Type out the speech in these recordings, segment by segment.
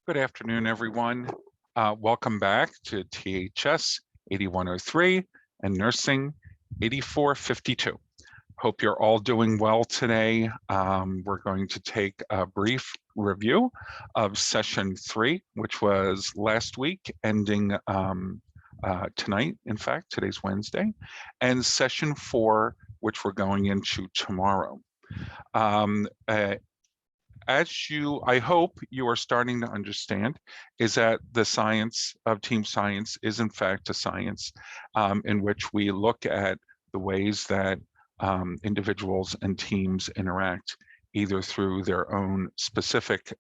Good afternoon, everyone. Welcome back to THS 8103 and Nursing 8452. Hope you're all doing well today. We're going to take a brief review of Session 3, which was last week, ending tonight. In fact, today's Wednesday, and Session 4, which we're going into tomorrow. I hope you are starting to understand, is that the science of team science is in fact a science in which we look at the ways that individuals and teams interact, either through their own specific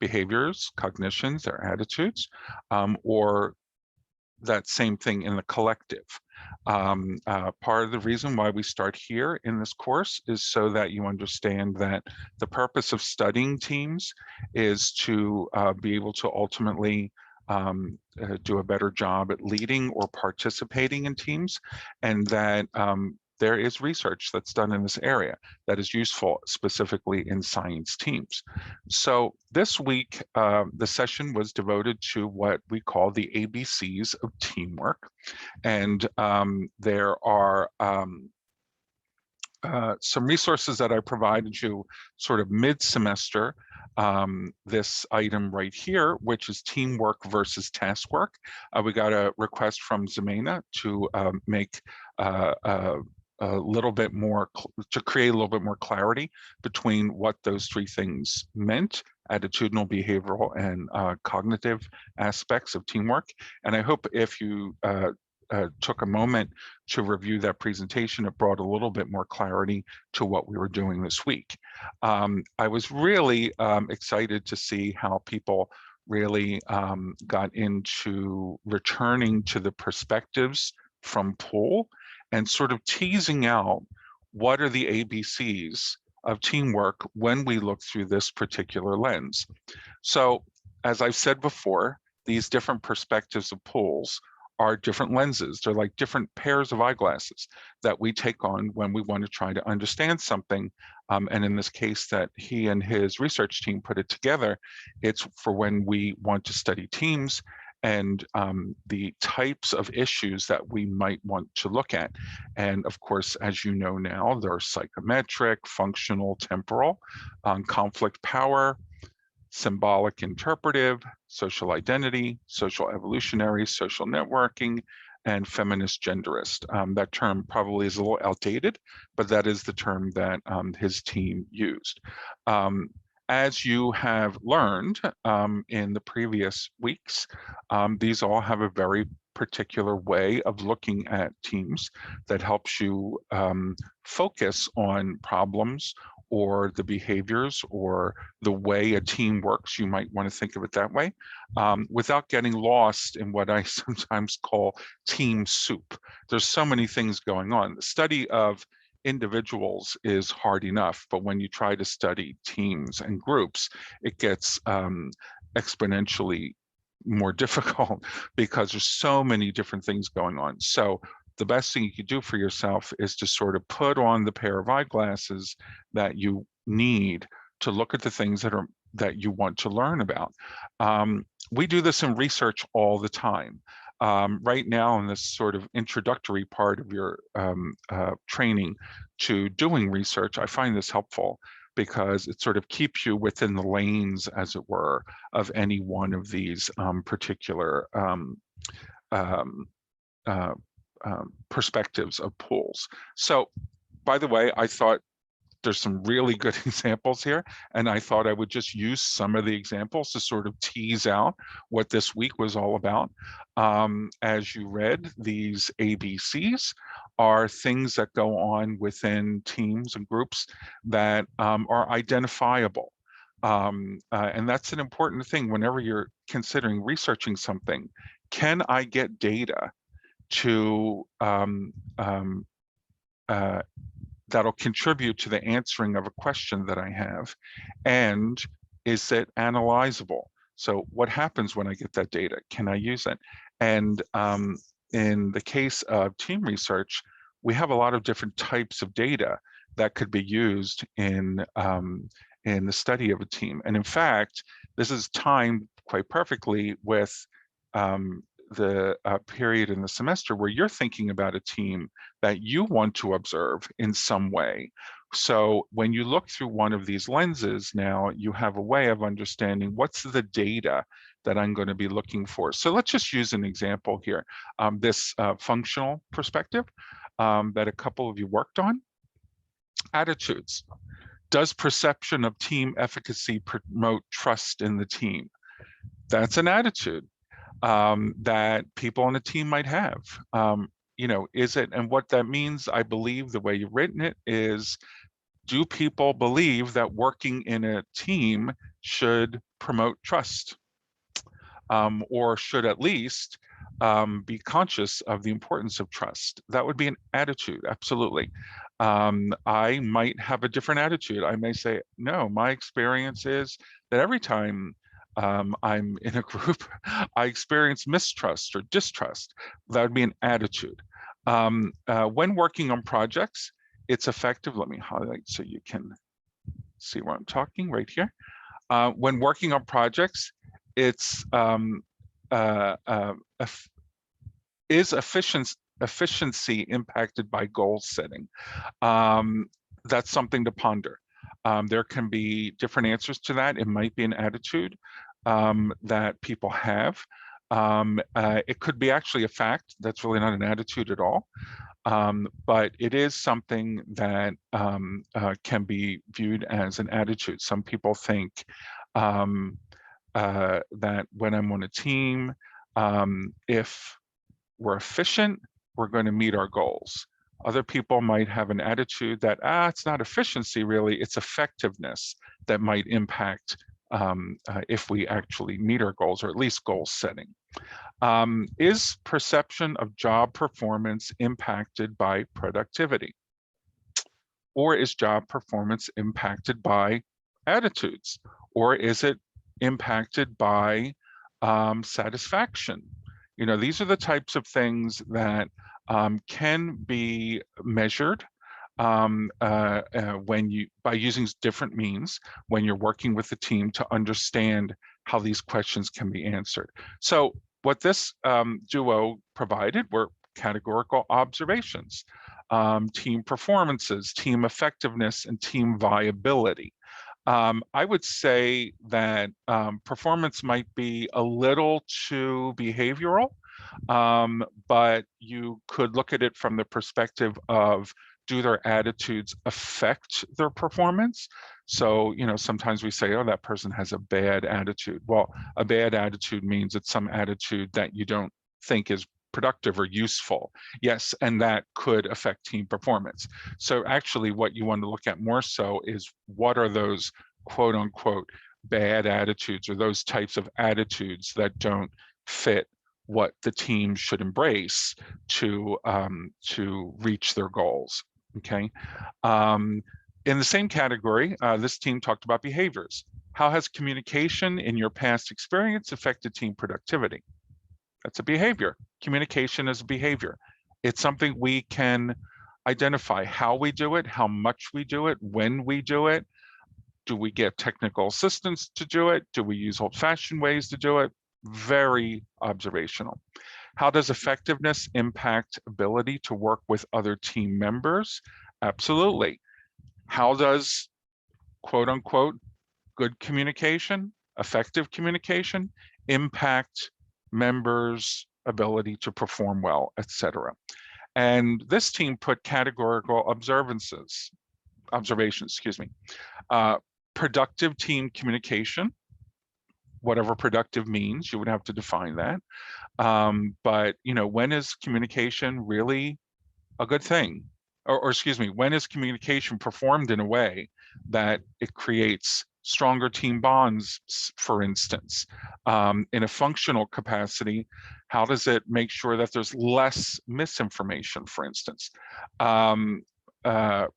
behaviors, cognitions, their attitudes, or that same thing in the collective. Part of the reason why we start here in this course is so that you understand that the purpose of studying teams is to be able to ultimately do a better job at leading or participating in teams, and that there is research that's done in this area that is useful specifically in science teams. So this week, the session was devoted to what we call the ABCs of teamwork. And there are some resources that I provided you sort of mid-semester. This item right here, which is teamwork versus task work. We got a request from Zemena to make a little bit more, to create a little bit more clarity between what those three things meant: attitudinal, behavioral, and cognitive aspects of teamwork. And I hope if you took a moment to review that presentation, it brought a little bit more clarity to what we were doing this week. I was really excited to see how people really got into returning to the perspectives from Poole and sort of teasing out what are the ABCs of teamwork when we look through this particular lens. So, as I've said before, these different perspectives of Poole's are different lenses. They're like different pairs of eyeglasses that we take on when we want to try to understand something. And in this case that he and his research team put it together, it's for when we want to study teams and the types of issues that we might want to look at. And of course, as you know now, there are psychometric, functional, temporal, conflict power, symbolic interpretive, social identity, social evolutionary, social networking, and feminist genderist. That term probably is a little outdated, but that is the term that his team used. As you have learned in the previous weeks, these all have a very particular way of looking at teams that helps you focus on problems or the behaviors or the way a team works. You might want to think of it that way, without getting lost in what I sometimes call team soup. There's so many things going on. The study of individuals is hard enough, but when you try to study teams and groups, it gets exponentially more difficult because there's so many different things going on. So the best thing you could do for yourself is to sort of put on the pair of eyeglasses that you need to look at the things that you want to learn about. We do this in research all the time. Right now, in this sort of introductory part of your training to doing research, I find this helpful because it sort of keeps you within the lanes, as it were, of any one of these particular perspectives of Poole's. So, by the way, I thought there's some really good examples here, and I thought I would just use some of the examples to sort of tease out what this week was all about. As you read, these ABCs are things that go on within teams and groups that are identifiable. And that's an important thing whenever you're considering researching something. Can I get data to that'll contribute to the answering of a question that I have, and is it analyzable? So what happens when I get that data? Can I use it? And in the case of team research, we have a lot of different types of data that could be used in the study of a team. And in fact, this is timed quite perfectly with the period in the semester where you're thinking about a team that you want to observe in some way. So when you look through one of these lenses now, you have a way of understanding what's the data that I'm going to be looking for. So let's just use an example here, this functional perspective that a couple of you worked on. Attitudes. Does perception of team efficacy promote trust in the team? That's an attitude that people on a team might have. You know, is it, and what that means, I believe the way you've written it is, do people believe that working in a team should promote trust? Or should at least be conscious of the importance of trust? That would be an attitude, absolutely. I might have a different attitude. I may say, no, my experience is that every time I'm in a group, I experience mistrust or distrust. That would be an attitude. When working on projects, it's effective. Let me highlight so you can see where I'm talking right here. When working on projects, it's is efficiency impacted by goal setting? That's something to ponder. There can be different answers to that. It might be an attitude that people have. It could be actually a fact that's really not an attitude at all. But it is something that can be viewed as an attitude. Some people think that when I'm on a team, if we're efficient, we're going to meet our goals. Other people might have an attitude that, it's not efficiency really, it's effectiveness that might impact if we actually meet our goals, or at least goal setting. Is perception of job performance impacted by productivity? Or is job performance impacted by attitudes? Or is it impacted by satisfaction? You know, these are the types of things that can be measured when you, by using different means, when you're working with the team to understand how these questions can be answered. So what this duo provided were categorical observations, team performances, team effectiveness, and team viability. I would say that performance might be a little too behavioral, but you could look at it from the perspective of, do their attitudes affect their performance? So, you know, sometimes we say, oh, that person has a bad attitude. Well, a bad attitude means it's some attitude that you don't think is productive or useful. Yes, and that could affect team performance. So actually what you want to look at more so is, what are those quote unquote bad attitudes, or those types of attitudes that don't fit what the team should embrace to reach their goals. Okay. In the same category, this team talked about behaviors. How has communication in your past experience affected team productivity? That's a behavior. Communication is a behavior. It's something we can identify how we do it, how much we do it, when we do it. Do we get technical assistance to do it? Do we use old-fashioned ways to do it? Very observational. How does effectiveness impact ability to work with other team members? Absolutely. How does, quote unquote, good communication, effective communication, impact members' ability to perform well, etc.? And this team put categorical observations, excuse me. Productive team communication, whatever productive means, you would have to define that. But, you know, when is communication really a good thing? Or excuse me, when is communication performed in a way that it creates stronger team bonds, for instance? In a functional capacity, how does it make sure that there's less misinformation, for instance?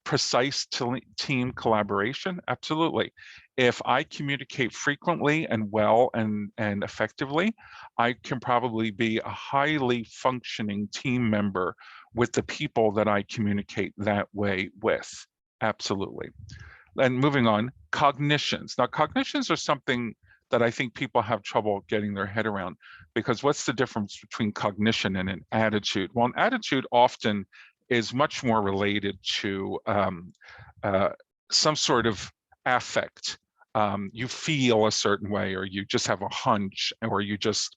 Precise team collaboration? Absolutely. If I communicate frequently and well and effectively, I can probably be a highly functioning team member with the people that I communicate that way with. Absolutely. And moving on, cognitions. Now, cognitions are something that I think people have trouble getting their head around. Because what's the difference between cognition and an attitude? Well, an attitude often is much more related to uh, some sort of affect. You feel a certain way, or you just have a hunch, or you just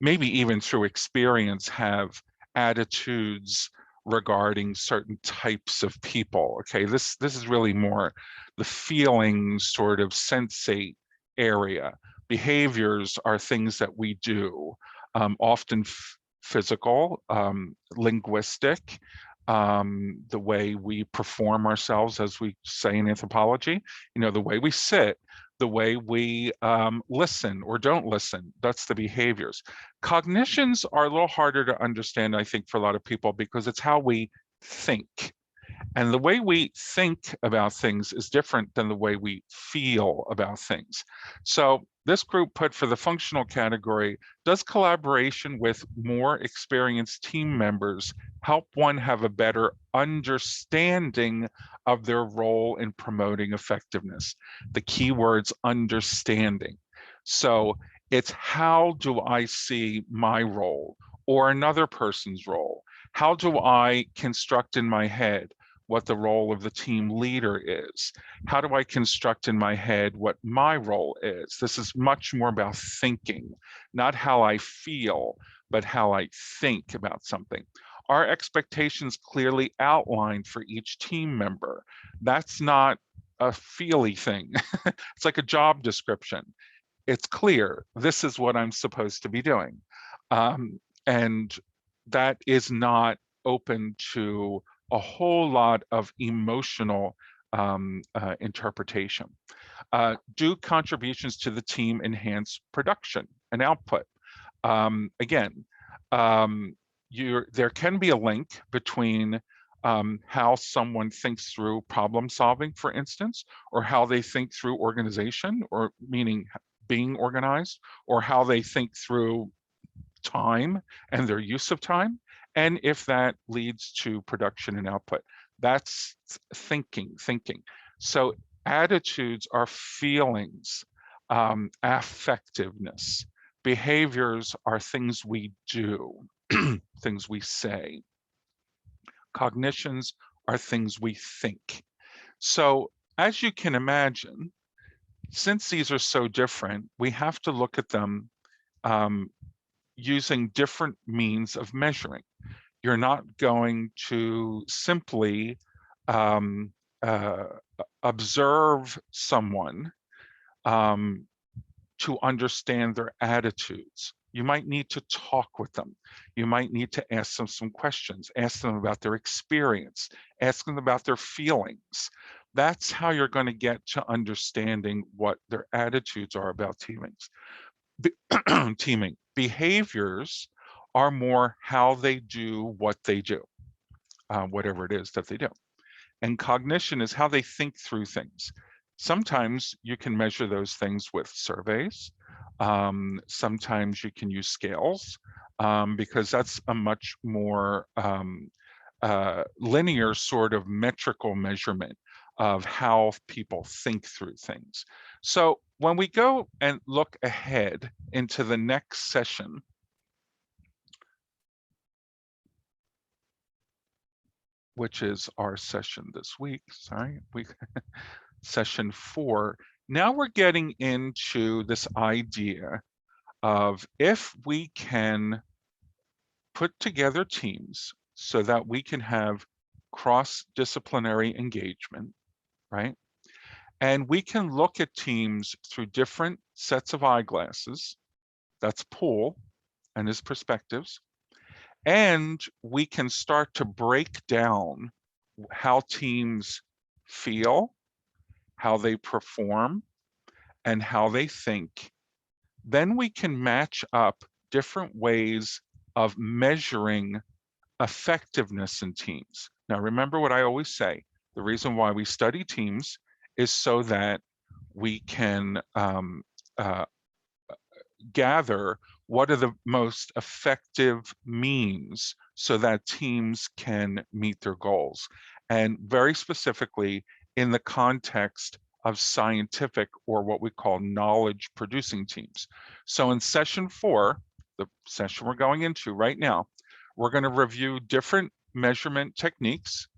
maybe even through experience have attitudes regarding certain types of people. Okay, this is really more the feelings sort of sensate area. Behaviors are things that we do, often physical, linguistic, the way we perform ourselves, as we say in anthropology, the way we sit, the way we listen or don't listen. That's the behaviors. Cognitions are a little harder to understand, I think, for a lot of people, because it's how we think. And the way we think about things is different than the way we feel about things. So this group put for the functional category, does collaboration with more experienced team members help one have a better understanding of their role in promoting effectiveness? The key word's understanding. So it's, how do I see my role or another person's role? How do I construct in my head what the role of the team leader is? How do I construct in my head what my role is? This is much more about thinking, not how I feel, but how I think about something. Are expectations clearly outlined for each team member? That's not a feely thing. It's like a job description. It's clear, this is what I'm supposed to be doing. And that is not open to a whole lot of emotional interpretation. Do contributions to the team enhance production and output? Again, there can be a link between how someone thinks through problem solving, for instance, or how they think through organization, or meaning being organized, or how they think through time and their use of time, and if that leads to production and output. That's thinking. So attitudes are feelings, affectiveness. Behaviors are things we do, things we say. Cognitions are things we think. So as you can imagine, since these are so different, we have to look at them using different means of measuring. You're not going to simply observe someone to understand their attitudes. You might need to talk with them. You might need to ask them some questions, ask them about their experience, ask them about their feelings. That's how you're going to get to understanding what their attitudes are about teaming. Behaviors are more how they do what they do, whatever it is that they do. And cognition is how they think through things. Sometimes you can measure those things with surveys. Sometimes you can use scales, because that's a much more linear sort of metrical measurement of how people think through things. So when we go and look ahead into the next session, which is our session this week, session 4, now we're getting into this idea of, if we can put together teams so that we can have cross-disciplinary engagement, right? And we can look at teams through different sets of eyeglasses. That's Poole and his perspectives. And we can start to break down how teams feel, how they perform, and how they think. Then we can match up different ways of measuring effectiveness in teams. Now, remember what I always say, the reason why we study teams is so that we can gather what are the most effective means so that teams can meet their goals. And very specifically, in the context of scientific or what we call knowledge producing teams. So in session 4, the session we're going into right now, we're going to review different measurement techniques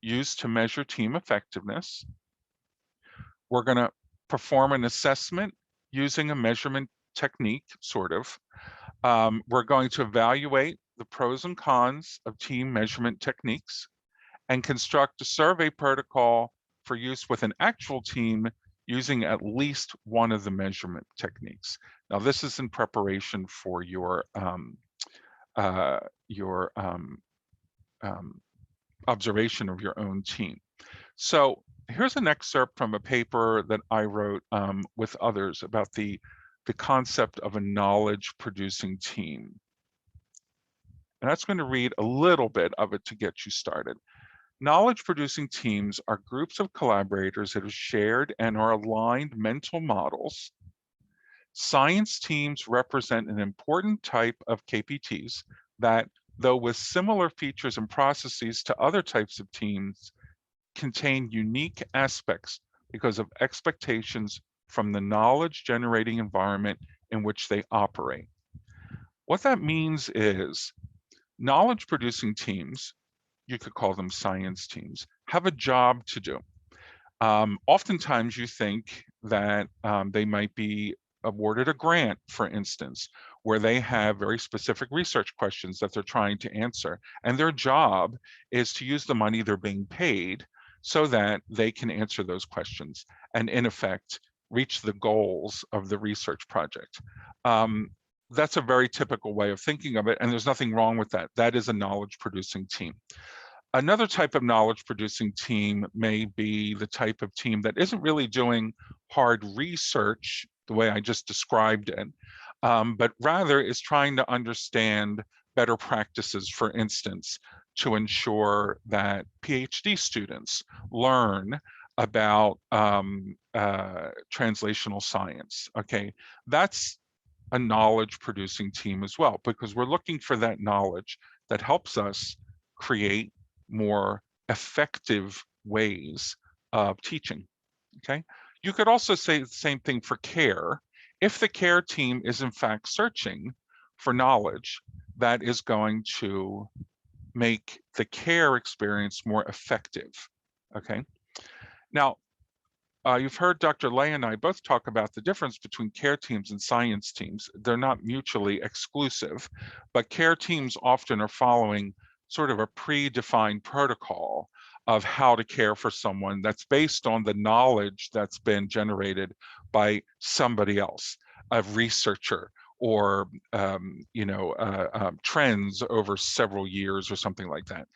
used to measure team effectiveness. We're going to perform an assessment using a measurement technique, sort of. We're going to evaluate the pros and cons of team measurement techniques and construct a survey protocol for use with an actual team using at least one of the measurement techniques. Now, this is in preparation for your observation of your own team. So here's an excerpt from a paper that I wrote with others about the concept of a knowledge-producing team. And that's going to read a little bit of it to get you started. Knowledge-producing teams are groups of collaborators that have shared and are aligned mental models. Science teams represent an important type of KPTs that, though with similar features and processes to other types of teams, contain unique aspects because of expectations from the knowledge-generating environment in which they operate. What that means is knowledge-producing teams, you could call them science teams, have a job to do. Oftentimes you think that they might be awarded a grant, for instance, where they have very specific research questions that they're trying to answer. And their job is to use the money they're being paid so that they can answer those questions and, in effect, reach the goals of the research project. That's a very typical way of thinking of it, and there's nothing wrong with that. That is a knowledge-producing team. Another type of knowledge-producing team may be the type of team that isn't really doing hard research the way I just described it, but rather is trying to understand better practices, for instance, to ensure that PhD students learn about translational science. Okay, that's a knowledge-producing team as well, because we're looking for that knowledge that helps us create more effective ways of teaching. Okay, you could also say the same thing for care. If the care team is in fact searching for knowledge that is going to make the care experience more effective. Okay, now you've heard Dr. Lay and I both talk about the difference between care teams and science teams. They're not mutually exclusive, but care teams often are following sort of a predefined protocol of how to care for someone that's based on the knowledge that's been generated by somebody else, a researcher, or trends over several years or something like that.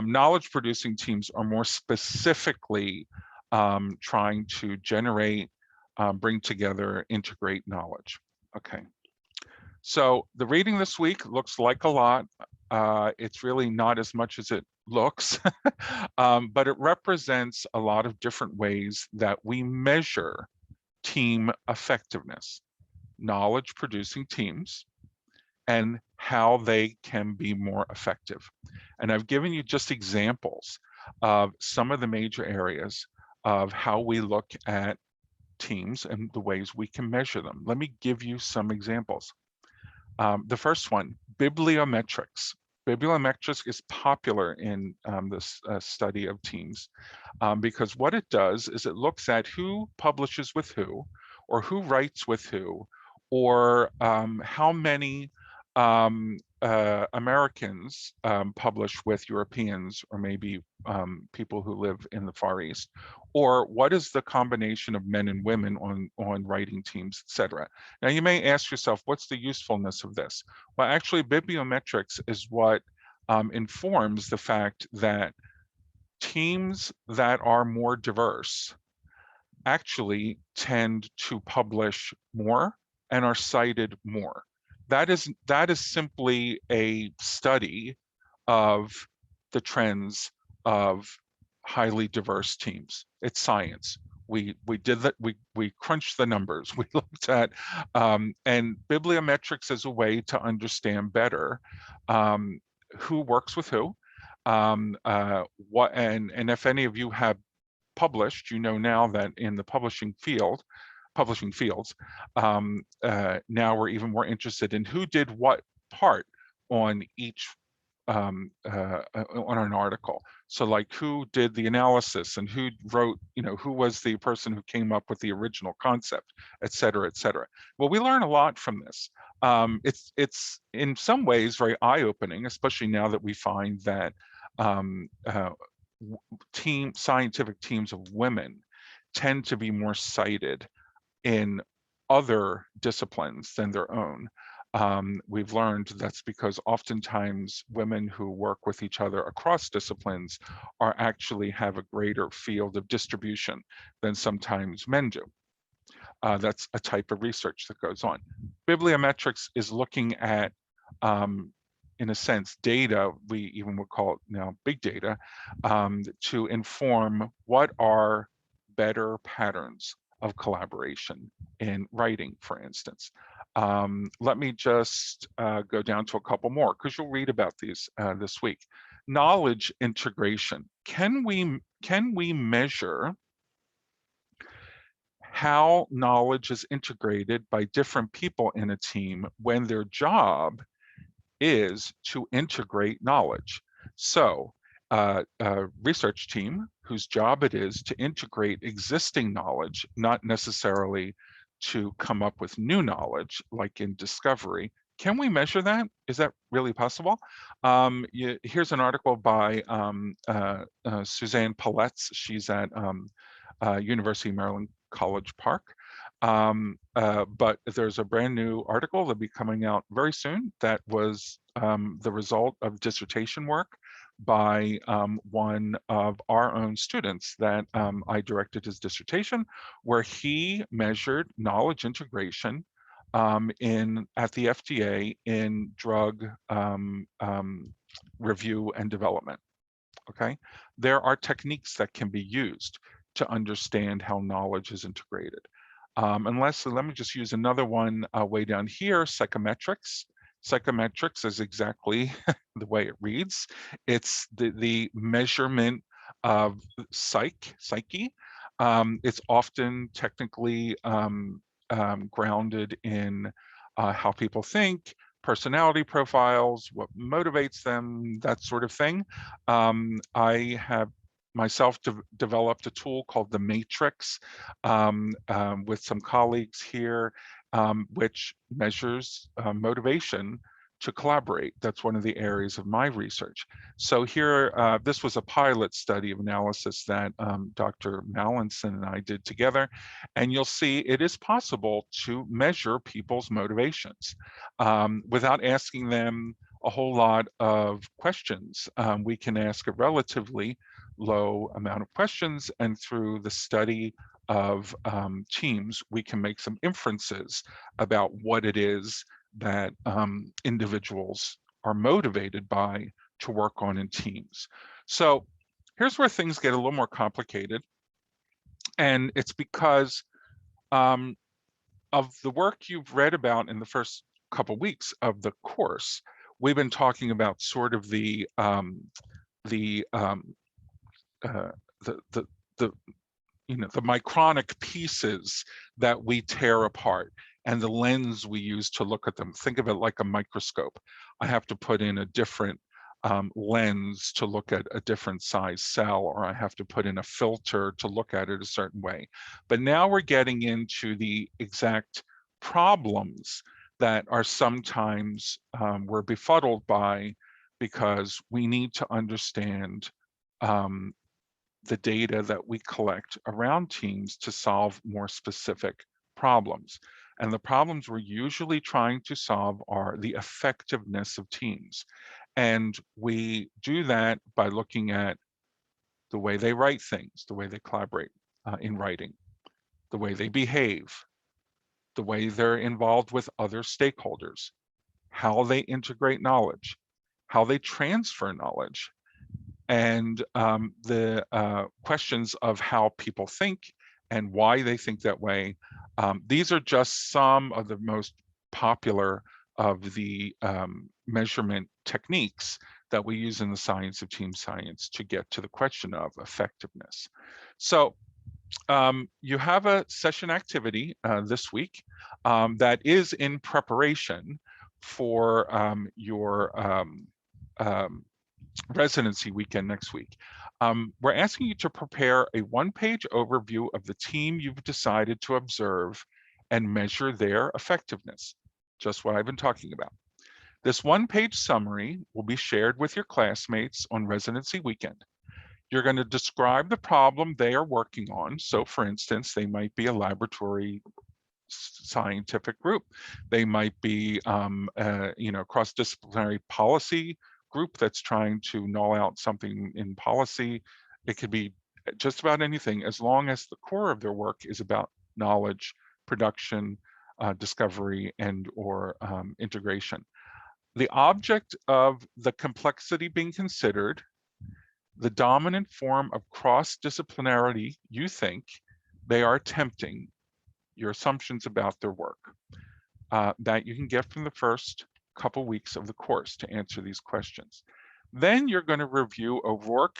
Knowledge producing teams are more specifically trying to generate, bring together, integrate knowledge. Okay. So the reading this week looks like a lot. It's really not as much as it looks, but it represents a lot of different ways that we measure team effectiveness, knowledge producing teams, and how they can be more effective. And I've given you just examples of some of the major areas of how we look at teams and the ways we can measure them. Let me give you some examples. The first one, bibliometrics. Bibliometrics is popular in this study of teams because what it does is it looks at who publishes with who, or who writes with who, or how many Americans publish with Europeans, or maybe people who live in the Far East, or what is the combination of men and women on writing teams, etc. Now you may ask yourself, what's the usefulness of this? Well, actually, bibliometrics is what informs the fact that teams that are more diverse actually tend to publish more and are cited more. That is simply a study of the trends of highly diverse teams. It's science. We did that. We crunched the numbers. We looked at and bibliometrics as a way to understand better who works with who, what, and if any of you have published, you know now that in the publishing fields, now we're even more interested in who did what part on each on an article. So like who did the analysis and who wrote, who was the person who came up with the original concept, et cetera, et cetera. Well, we learn a lot from this. It's in some ways very eye-opening, especially now that we find that scientific teams of women tend to be more cited in other disciplines than their own. We've learned that's because oftentimes women who work with each other across disciplines actually have a greater field of distribution than sometimes men do. That's a type of research that goes on. Bibliometrics is looking at, in a sense, data, we even would call it now big data, to inform what are better patterns of collaboration in writing, for instance. Let me just go down to a couple more because you'll read about these this week. Knowledge integration. Can we measure how knowledge is integrated by different people in a team when their job is to integrate knowledge? So a research team whose job it is to integrate existing knowledge, not necessarily to come up with new knowledge, like in discovery. Can we measure that? Is that really possible? Here's an article by Suzanne Paletz. She's at University of Maryland College Park. But there's a brand new article that'll be coming out very soon that was the result of dissertation work by one of our own students that I directed his dissertation, where he measured knowledge integration at the FDA in drug review and development. Okay, there are techniques that can be used to understand how knowledge is integrated. And lastly, let me just use another one way down here, psychometrics. Psychometrics is exactly the way it reads. It's the measurement of psyche. It's often technically grounded in how people think, personality profiles, what motivates them, that sort of thing. I have myself developed a tool called the Matrix with some colleagues here, which measures motivation to collaborate. That's one of the areas of my research. So here, this was a pilot study of analysis that Dr. Mallinson and I did together. And you'll see it is possible to measure people's motivations without asking them a whole lot of questions. We can ask a relatively low amount of questions, and through the study of teams, we can make some inferences about what it is that individuals are motivated by to work on in teams. So here's where things get a little more complicated, and it's because of the work you've read about in the first couple weeks of the course. We've been talking about sort of the micronic pieces that we tear apart and the lens we use to look at them. Think of it like a microscope. I have to put in a different lens to look at a different size cell, or I have to put in a filter to look at it a certain way. But now we're getting into the exact problems that are sometimes we're befuddled by because we need to understand the data that we collect around teams to solve more specific problems. And the problems we're usually trying to solve are the effectiveness of teams. And we do that by looking at the way they write things, the way they collaborate in writing, the way they behave, the way they're involved with other stakeholders, how they integrate knowledge, how they transfer knowledge, and the questions of how people think and why they think that way. These are just some of the most popular of the measurement techniques that we use in the science of team science to get to the question of effectiveness. So you have a session activity this week that is in preparation for your residency weekend next week. We're asking you to prepare a one-page overview of the team you've decided to observe and measure their effectiveness, just what I've been talking about. This one-page summary will be shared with your classmates on residency weekend. You're going to describe the problem they are working on. So for instance, they might be a laboratory scientific group. They might be cross-disciplinary policy group that's trying to null out something in policy. It could be just about anything, as long as the core of their work is about knowledge, production, discovery, and or integration. The object of the complexity being considered, the dominant form of cross-disciplinarity you think they are attempting, your assumptions about their work, that you can get from the first couple weeks of the course to answer these questions. Then you're going to review OVORC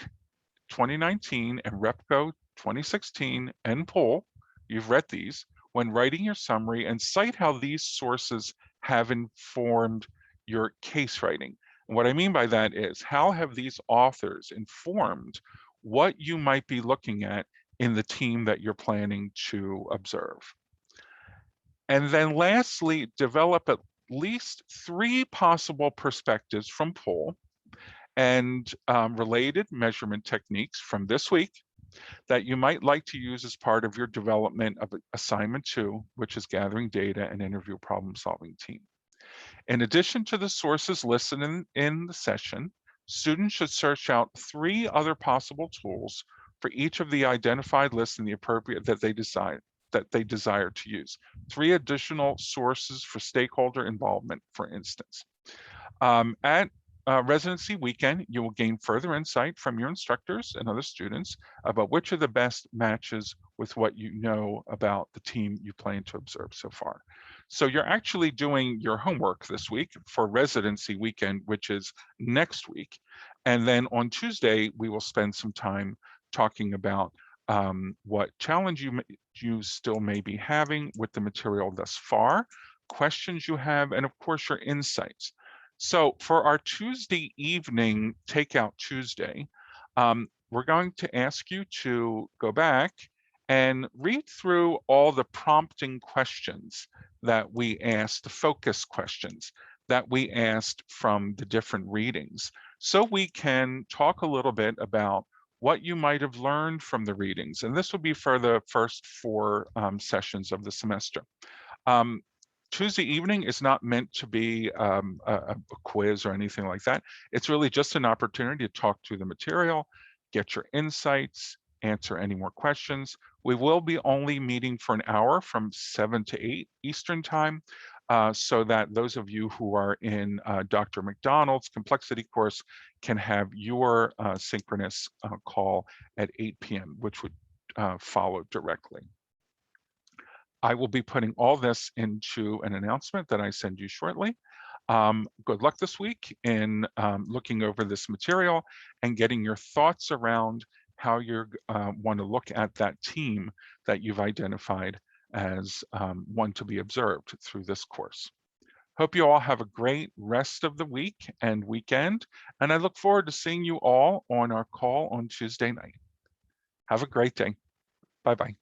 2019 and REPCO 2016 and POL. You've read these when writing your summary, and cite how these sources have informed your case writing. And what I mean by that is, how have these authors informed what you might be looking at in the team that you're planning to observe? And then lastly, develop at least 3 possible perspectives from POL and related measurement techniques from this week that you might like to use as part of your development of assignment 2, which is gathering data and interview problem solving team. In addition to the sources listed in the session, students should search out 3 other possible tools for each of the identified lists and the appropriate that they desire to use. 3 additional sources for stakeholder involvement, for instance. At residency weekend, you will gain further insight from your instructors and other students about which are the best matches with what you know about the team you plan to observe so far. So you're actually doing your homework this week for residency weekend, which is next week. And then on Tuesday, we will spend some time talking about what challenge you still may be having with the material thus far, questions you have, and of course your insights. So for our Tuesday evening Takeout Tuesday, we're going to ask you to go back and read through all the prompting questions that we asked, the focus questions that we asked from the different readings, so we can talk a little bit about what you might have learned from the readings. And this will be for the first 4 sessions of the semester. Tuesday evening is not meant to be a quiz or anything like that. It's really just an opportunity to talk through the material, get your insights, answer any more questions. We will be only meeting for an hour from 7 to 8 Eastern time, so that those of you who are in Dr. McDonald's complexity course can have your synchronous call at 8 p.m., which would follow directly. I will be putting all this into an announcement that I send you shortly. Good luck this week in looking over this material and getting your thoughts around how you want to look at that team that you've identified as one to be observed through this course. Hope you all have a great rest of the week and weekend, and I look forward to seeing you all on our call on Tuesday night. Have a great day. Bye-bye.